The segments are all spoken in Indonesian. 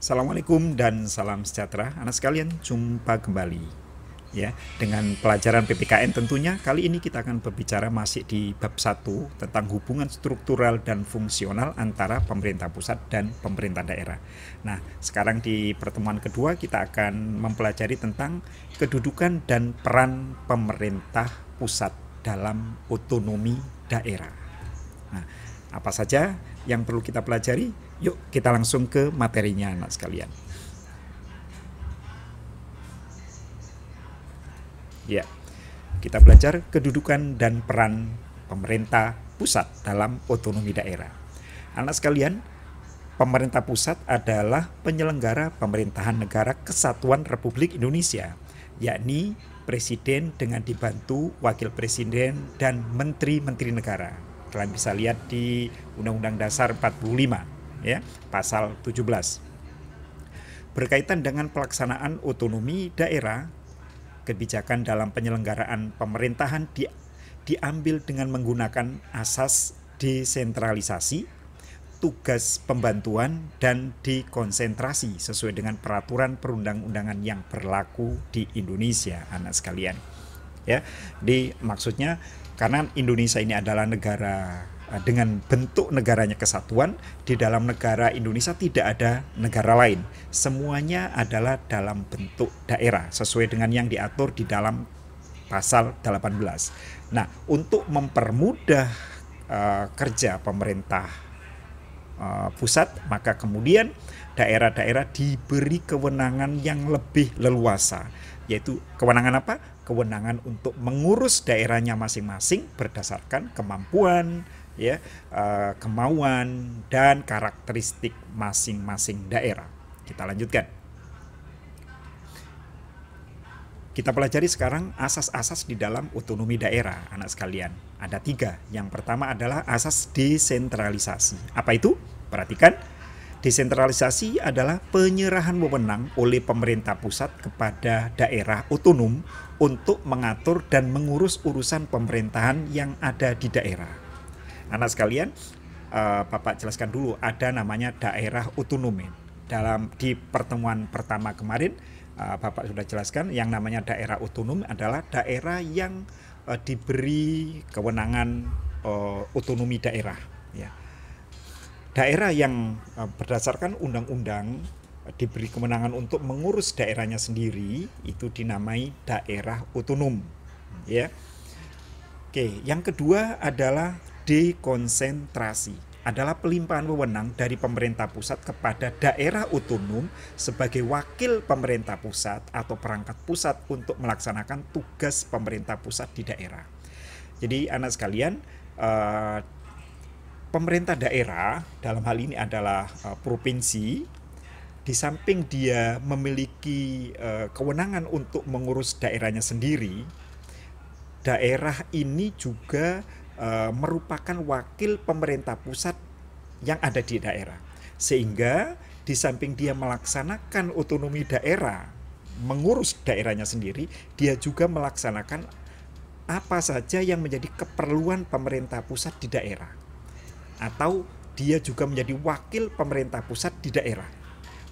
Assalamualaikum dan salam sejahtera. Anak sekalian, jumpa kembali ya dengan pelajaran PPKN tentunya. Kali ini kita akan berbicara masih di bab 1 tentang hubungan struktural dan fungsional antara pemerintah pusat dan pemerintah daerah. Nah, sekarang di pertemuan kedua kita akan mempelajari tentang kedudukan dan peran pemerintah pusat dalam otonomi daerah. Nah, apa saja yang perlu kita pelajari? Yuk kita langsung ke materinya anak sekalian. Ya, kita belajar kedudukan dan peran pemerintah pusat dalam otonomi daerah. Anak sekalian, pemerintah pusat adalah penyelenggara pemerintahan negara Kesatuan Republik Indonesia, yakni presiden dengan dibantu wakil presiden dan menteri-menteri negara. Kalian bisa lihat di Undang-Undang Dasar 45. Ya, pasal 17. Berkaitan dengan pelaksanaan otonomi daerah, kebijakan dalam penyelenggaraan pemerintahan diambil dengan menggunakan asas desentralisasi, tugas pembantuan, dan dekonsentrasi sesuai dengan peraturan perundang-undangan yang berlaku di Indonesia, anak sekalian. Ya, maksudnya karena Indonesia ini adalah negara dengan bentuk negaranya kesatuan, di dalam negara Indonesia tidak ada negara lain. Semuanya adalah dalam bentuk daerah sesuai dengan yang diatur di dalam pasal 18. Nah, untuk mempermudah kerja pemerintah pusat, maka kemudian daerah-daerah diberi kewenangan yang lebih leluasa, yaitu kewenangan apa? Kewenangan untuk mengurus daerahnya masing-masing berdasarkan kemampuan, ya, kemauan dan karakteristik masing-masing daerah. Kita lanjutkan. Kita pelajari sekarang asas-asas di dalam otonomi daerah, anak sekalian. Ada 3. Yang pertama adalah asas desentralisasi. Apa itu? Perhatikan. Desentralisasi adalah penyerahan wewenang oleh pemerintah pusat kepada daerah otonom untuk mengatur dan mengurus urusan pemerintahan yang ada di daerah. Anak sekalian, Bapak jelaskan dulu, ada namanya daerah otonom. Di pertemuan pertama kemarin, Bapak sudah jelaskan yang namanya daerah otonom adalah daerah yang diberi kewenangan otonomi daerah. Ya. Daerah yang berdasarkan undang-undang diberi kewenangan untuk mengurus daerahnya sendiri itu dinamai daerah otonom. Ya. Oke, yang kedua adalah dekonsentrasi, adalah pelimpahan wewenang dari pemerintah pusat kepada daerah otonom sebagai wakil pemerintah pusat atau perangkat pusat untuk melaksanakan tugas pemerintah pusat di daerah. Jadi anak sekalian, pemerintah daerah dalam hal ini adalah provinsi, di samping dia memiliki kewenangan untuk mengurus daerahnya sendiri, daerah ini juga merupakan wakil pemerintah pusat yang ada di daerah. Sehingga di samping dia melaksanakan otonomi daerah, mengurus daerahnya sendiri, dia juga melaksanakan apa saja yang menjadi keperluan pemerintah pusat di daerah. Atau dia juga menjadi wakil pemerintah pusat di daerah,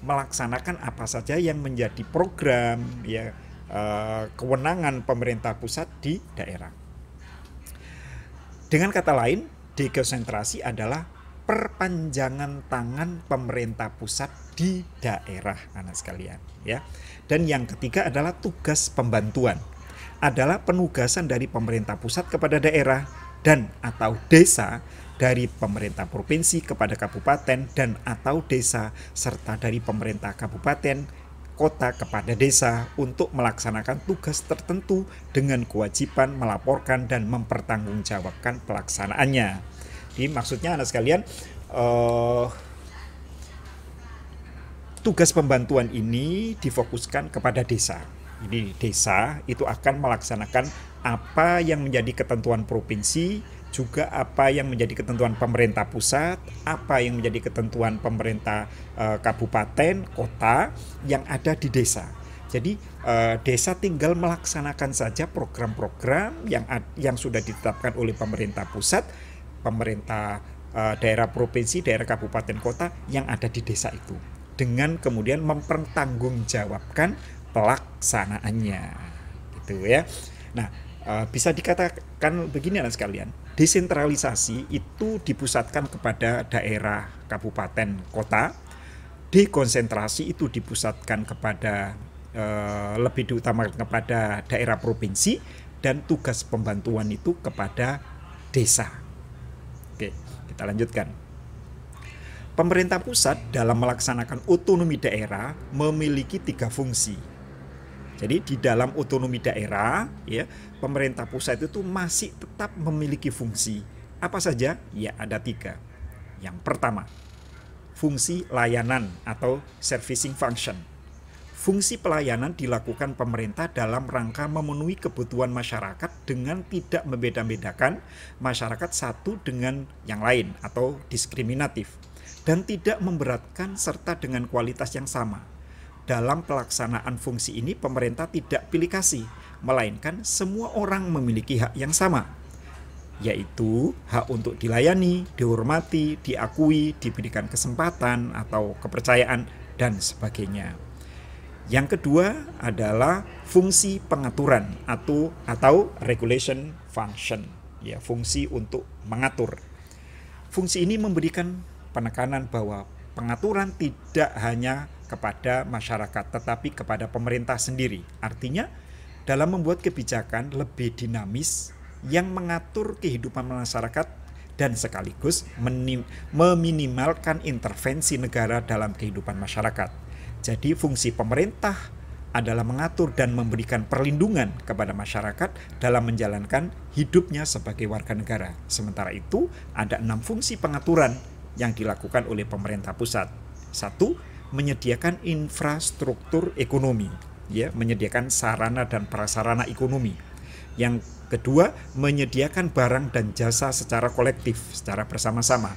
melaksanakan apa saja yang menjadi program, ya, kewenangan pemerintah pusat di daerah. Dengan kata lain, dekonsentrasi adalah perpanjangan tangan pemerintah pusat di daerah, anak sekalian, ya. Dan yang ketiga adalah tugas pembantuan, adalah penugasan dari pemerintah pusat kepada daerah dan atau desa, dari pemerintah provinsi kepada kabupaten dan atau desa, serta dari pemerintah kabupaten kota kepada desa untuk melaksanakan tugas tertentu dengan kewajiban melaporkan dan mempertanggungjawabkan pelaksanaannya. Jadi maksudnya anak sekalian, tugas pembantuan ini difokuskan kepada desa. Jadi desa itu akan melaksanakan apa yang menjadi ketentuan provinsi, juga apa yang menjadi ketentuan pemerintah pusat, apa yang menjadi ketentuan pemerintah kabupaten, kota yang ada di desa. Jadi desa tinggal melaksanakan saja program-program yang sudah ditetapkan oleh pemerintah pusat, pemerintah daerah provinsi, daerah kabupaten kota yang ada di desa itu. dengan kemudian mempertanggungjawabkan pelaksanaannya, gitu ya. Nah, bisa dikatakan begini anak sekalian, desentralisasi itu dipusatkan kepada daerah, kabupaten, kota. Dekonsentrasi itu dipusatkan kepada lebih diutamakan kepada daerah provinsi, dan tugas pembantuan itu kepada desa. Oke, kita lanjutkan. Pemerintah pusat dalam melaksanakan otonomi daerah memiliki 3 fungsi. Jadi di dalam otonomi daerah, ya, pemerintah pusat itu masih tetap memiliki fungsi. Apa saja? Ya, ada 3. Yang pertama, fungsi layanan atau servicing function. Fungsi pelayanan dilakukan pemerintah dalam rangka memenuhi kebutuhan masyarakat dengan tidak membeda-bedakan masyarakat satu dengan yang lain atau diskriminatif, dan tidak memberatkan serta dengan kualitas yang sama. Dalam pelaksanaan fungsi ini pemerintah tidak pilih kasih, melainkan semua orang memiliki hak yang sama, yaitu hak untuk dilayani, dihormati, diakui, diberikan kesempatan atau kepercayaan, dan sebagainya. Yang kedua adalah fungsi pengaturan atau regulation function, ya, fungsi untuk mengatur. Fungsi ini memberikan penekanan bahwa pengaturan tidak hanya kepada masyarakat tetapi kepada pemerintah sendiri. Artinya dalam membuat kebijakan lebih dinamis yang mengatur kehidupan masyarakat dan sekaligus meminimalkan intervensi negara dalam kehidupan masyarakat. Jadi fungsi pemerintah adalah mengatur dan memberikan perlindungan kepada masyarakat dalam menjalankan hidupnya sebagai warga negara. Sementara itu ada 6 fungsi pengaturan yang dilakukan oleh pemerintah pusat. 1. Menyediakan infrastruktur ekonomi, ya, menyediakan sarana dan prasarana ekonomi. Yang kedua, menyediakan barang dan jasa secara kolektif, secara bersama-sama.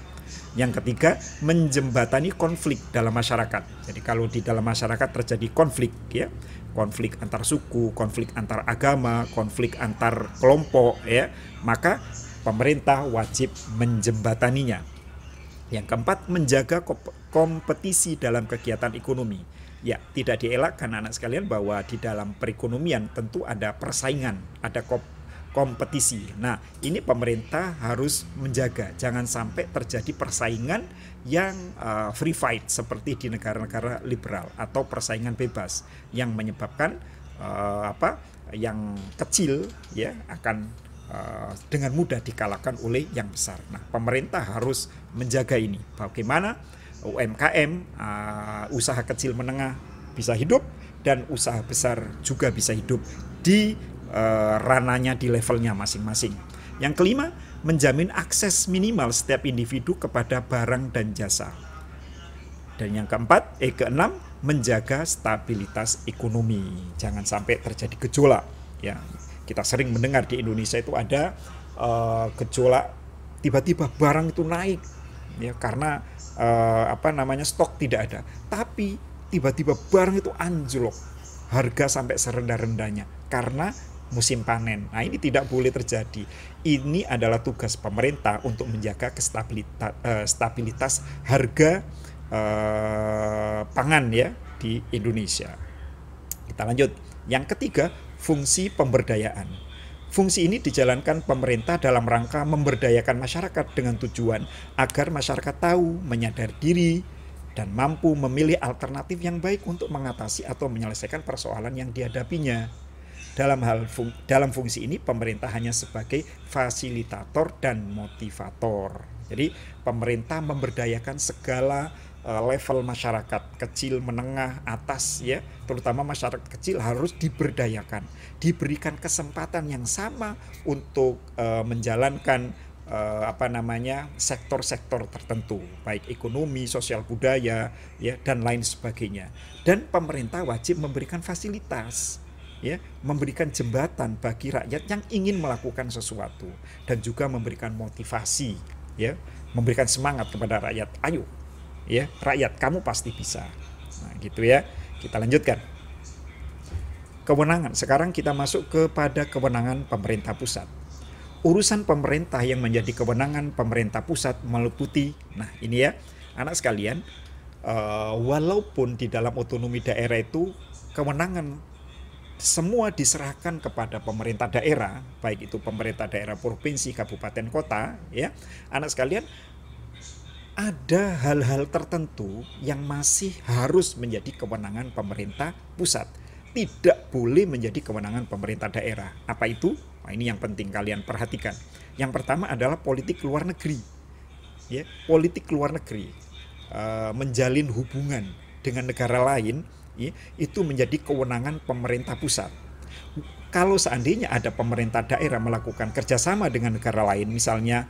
Yang ketiga, menjembatani konflik dalam masyarakat. Jadi kalau di dalam masyarakat terjadi konflik, ya, konflik antar suku, konflik antar agama, konflik antar kelompok, ya, maka pemerintah wajib menjembataninya. Yang keempat, menjaga kompetisi dalam kegiatan ekonomi. Ya, tidak dielakkan anak sekalian bahwa di dalam perekonomian tentu ada persaingan, ada kompetisi. Nah, ini pemerintah harus menjaga jangan sampai terjadi persaingan yang free fight seperti di negara-negara liberal atau persaingan bebas yang menyebabkan yang kecil, ya, akan dengan mudah dikalahkan oleh yang besar. Nah, pemerintah harus menjaga ini. Bagaimana UMKM, usaha kecil menengah bisa hidup dan usaha besar juga bisa hidup di ranahnya, di levelnya masing-masing. Yang kelima, menjamin akses minimal setiap individu kepada barang dan jasa. Dan yang keenam, menjaga stabilitas ekonomi. Jangan sampai terjadi gejolak, ya. Kita sering mendengar di Indonesia itu ada gejolak, tiba-tiba barang itu naik, ya, karena stok tidak ada. Tapi tiba-tiba barang itu anjlok, harga sampai serendah-rendahnya karena musim panen. Nah, ini tidak boleh terjadi. Ini adalah tugas pemerintah untuk menjaga stabilitas harga pangan, ya, di Indonesia. Kita lanjut. Yang ketiga, fungsi pemberdayaan. Fungsi ini dijalankan pemerintah dalam rangka memberdayakan masyarakat dengan tujuan agar masyarakat tahu, menyadari diri, dan mampu memilih alternatif yang baik untuk mengatasi atau menyelesaikan persoalan yang dihadapinya. Dalam fungsi ini pemerintah hanya sebagai fasilitator dan motivator. Jadi pemerintah memberdayakan segala level masyarakat, kecil, menengah, atas, ya, terutama masyarakat kecil harus diberdayakan, diberikan kesempatan yang sama untuk menjalankan sektor-sektor tertentu, baik ekonomi, sosial, budaya, ya, dan lain sebagainya. Dan pemerintah wajib memberikan fasilitas, ya, memberikan jembatan bagi rakyat yang ingin melakukan sesuatu, dan juga memberikan motivasi, ya, memberikan semangat kepada rakyat. Ayo, ya, rakyat, kamu pasti bisa. Nah, gitu ya. Kita lanjutkan. Kewenangan. Sekarang kita masuk kepada kewenangan pemerintah pusat. Urusan pemerintah yang menjadi kewenangan pemerintah pusat meliputi, nah ini ya, anak sekalian, walaupun di dalam otonomi daerah itu kewenangan semua diserahkan kepada pemerintah daerah, baik itu pemerintah daerah provinsi, kabupaten, kota, ya, anak sekalian, ada hal-hal tertentu yang masih harus menjadi kewenangan pemerintah pusat, tidak boleh menjadi kewenangan pemerintah daerah. Apa itu? Nah, ini yang penting kalian perhatikan. Yang pertama adalah politik luar negeri, ya, politik luar negeri, menjalin hubungan dengan negara lain, ya, itu menjadi kewenangan pemerintah pusat. Kalau seandainya ada pemerintah daerah melakukan kerjasama dengan negara lain, misalnya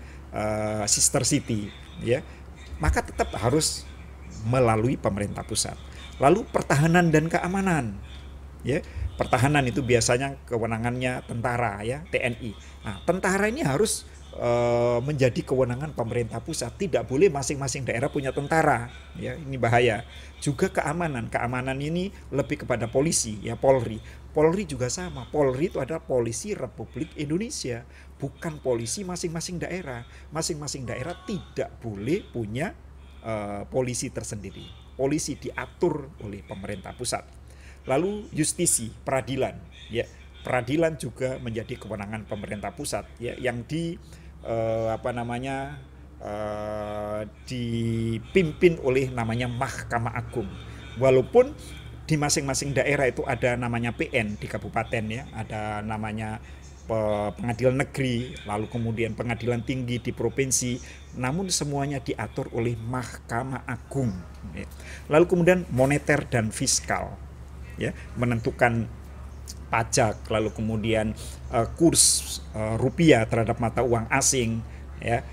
sister city, ya, maka tetap harus melalui pemerintah pusat. Lalu pertahanan dan keamanan, ya, pertahanan itu biasanya kewenangannya tentara, ya, TNI. Nah, tentara ini harus menjadi kewenangan pemerintah pusat. Tidak boleh masing-masing daerah punya tentara, ya, ini bahaya. Juga keamanan ini lebih kepada polisi, ya, Polri. Polri juga sama. Polri itu adalah polisi Republik Indonesia, bukan polisi masing-masing daerah. Masing-masing daerah tidak boleh punya polisi tersendiri. Polisi diatur oleh pemerintah pusat. Lalu justisi, peradilan, ya, peradilan juga menjadi kewenangan pemerintah pusat, ya, yang dipimpin oleh namanya Mahkamah Agung. Walaupun di masing-masing daerah itu ada namanya PN di kabupaten, ya, ada namanya pengadilan negeri, lalu kemudian pengadilan tinggi di provinsi, namun semuanya diatur oleh Mahkamah Agung, ya. Lalu kemudian moneter dan fiskal, ya, menentukan pajak, lalu kemudian kurs rupiah terhadap mata uang asing, ya,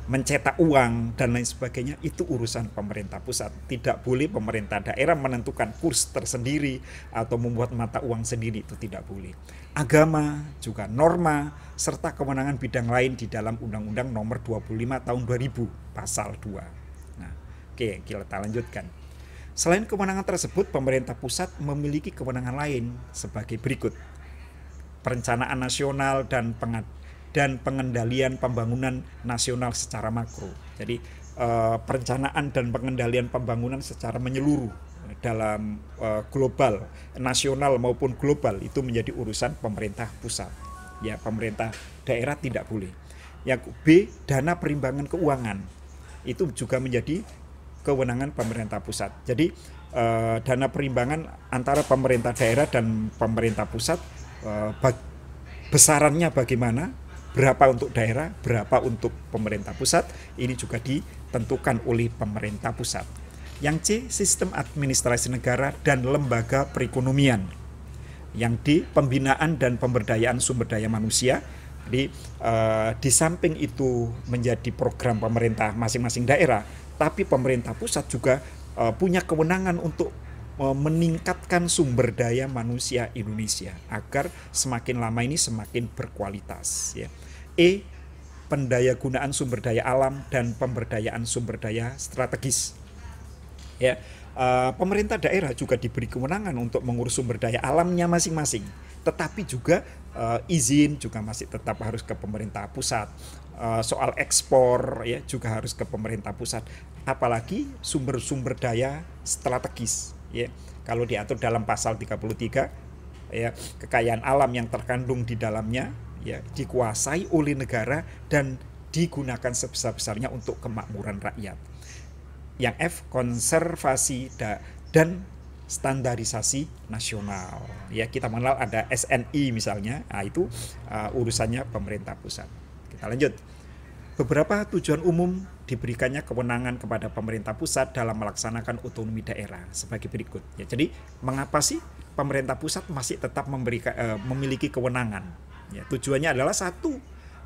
mencetak uang dan lain sebagainya, itu urusan pemerintah pusat. Tidak boleh pemerintah daerah menentukan kurs tersendiri atau membuat mata uang sendiri, itu tidak boleh. Agama juga norma serta kewenangan bidang lain di dalam Undang-Undang Nomor 25 Tahun 2000 Pasal 2. Nah, oke, kita lanjutkan. Selain kewenangan tersebut, pemerintah pusat memiliki kewenangan lain sebagai berikut. Perencanaan nasional dan pengendalian pembangunan nasional secara makro. Jadi perencanaan dan pengendalian pembangunan secara menyeluruh dalam global, nasional maupun global, itu menjadi urusan pemerintah pusat. Ya, pemerintah daerah tidak boleh. Yang B, dana perimbangan keuangan. Itu juga menjadi kewenangan pemerintah pusat. Jadi dana perimbangan antara pemerintah daerah dan pemerintah pusat, besarannya bagaimana, berapa untuk daerah, berapa untuk pemerintah pusat, ini juga ditentukan oleh pemerintah pusat. Yang C, sistem administrasi negara dan lembaga perekonomian. Yang D, pembinaan dan pemberdayaan sumber daya manusia. Jadi di samping itu menjadi program pemerintah masing-masing daerah, tapi pemerintah pusat juga punya kewenangan untuk meningkatkan sumber daya manusia Indonesia agar semakin lama ini semakin berkualitas, ya. E, pendayagunaan sumber daya alam dan pemberdayaan sumber daya strategis, ya. Pemerintah daerah juga diberi kewenangan untuk mengurus sumber daya alamnya masing-masing, tetapi juga izin juga masih tetap harus ke pemerintah pusat. Soal ekspor, ya, juga harus ke pemerintah pusat. Apalagi sumber-sumber daya strategis, ya. Kalau diatur dalam pasal 33, ya, kekayaan alam yang terkandung di dalamnya, ya, dikuasai oleh negara dan digunakan sebesar-besarnya untuk kemakmuran rakyat. Yang F, konservasi dan standarisasi nasional. Ya, kita mengenal ada SNI misalnya, nah, itu urusannya pemerintah pusat. Kita lanjut. Beberapa tujuan umum diberikannya kewenangan kepada pemerintah pusat dalam melaksanakan otonomi daerah sebagai berikut. Ya, jadi mengapa sih pemerintah pusat masih tetap memiliki kewenangan? Ya, tujuannya adalah 1,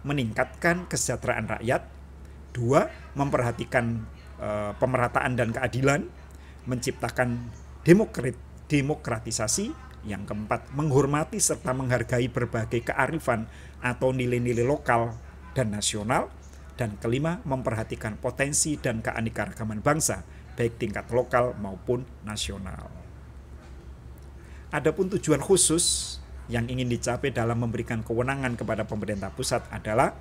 meningkatkan kesejahteraan rakyat. 2, memperhatikan pemerataan dan keadilan, menciptakan demokratisasi. Yang keempat, menghormati serta menghargai berbagai kearifan atau nilai-nilai lokal dan nasional. Dan kelima, memperhatikan potensi dan keanekaragaman bangsa, baik tingkat lokal maupun nasional. Adapun tujuan khusus yang ingin dicapai dalam memberikan kewenangan kepada pemerintah pusat adalah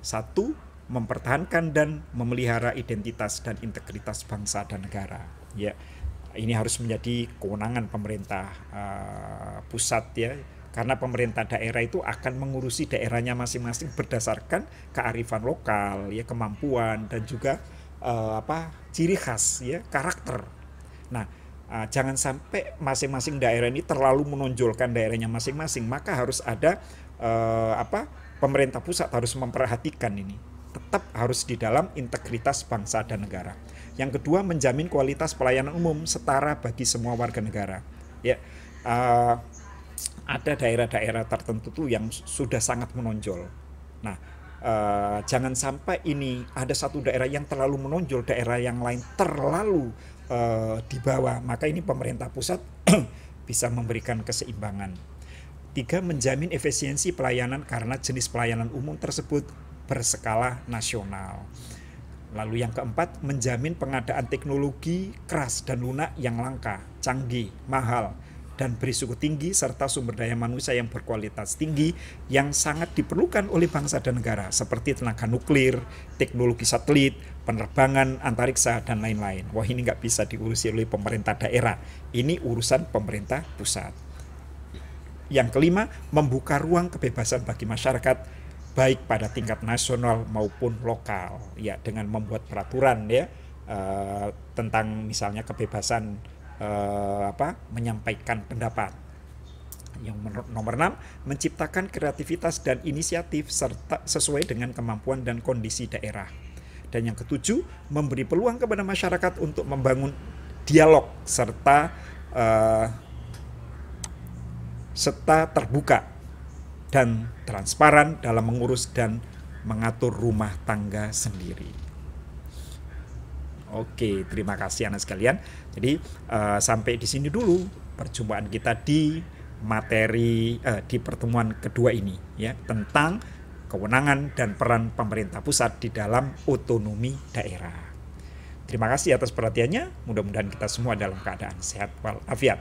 1, mempertahankan dan memelihara identitas dan integritas bangsa dan negara. Ya, ini harus menjadi kewenangan pemerintah pusat ya, karena pemerintah daerah itu akan mengurusi daerahnya masing-masing berdasarkan kearifan lokal, ya, kemampuan dan juga ciri khas, ya, karakter. Nah, jangan sampai masing-masing daerah ini terlalu menonjolkan daerahnya masing-masing, maka harus ada pemerintah pusat harus memperhatikan ini. Tetap harus di dalam integritas bangsa dan negara. Yang kedua, menjamin kualitas pelayanan umum setara bagi semua warga negara. Ya, ada daerah-daerah tertentu tuh yang sudah sangat menonjol. Nah, jangan sampai ini ada satu daerah yang terlalu menonjol, daerah yang lain terlalu di bawah. Maka ini pemerintah pusat bisa memberikan keseimbangan. 3, menjamin efisiensi pelayanan karena jenis pelayanan umum tersebut berskala nasional. Lalu yang keempat, menjamin pengadaan teknologi keras dan lunak yang langka, canggih, mahal, dan berisiko tinggi, serta sumber daya manusia yang berkualitas tinggi yang sangat diperlukan oleh bangsa dan negara, seperti tenaga nuklir, teknologi satelit, penerbangan antariksa, dan lain-lain. Wah, ini nggak bisa diurusi oleh pemerintah daerah. Ini urusan pemerintah pusat. Yang kelima, membuka ruang kebebasan bagi masyarakat, baik pada tingkat nasional maupun lokal, ya, dengan membuat peraturan, ya, tentang misalnya kebebasan menyampaikan pendapat. Yang nomor 6, menciptakan kreativitas dan inisiatif serta sesuai dengan kemampuan dan kondisi daerah. Dan yang ketujuh, memberi peluang kepada masyarakat untuk membangun dialog serta terbuka dan transparan dalam mengurus dan mengatur rumah tangga sendiri. Oke, terima kasih anak sekalian. Jadi sampai di sini dulu perjumpaan kita di materi di pertemuan kedua ini, ya, tentang kewenangan dan peran pemerintah pusat di dalam otonomi daerah. Terima kasih atas perhatiannya. Mudah-mudahan kita semua dalam keadaan sehat walafiat.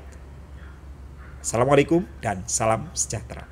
Assalamualaikum dan salam sejahtera.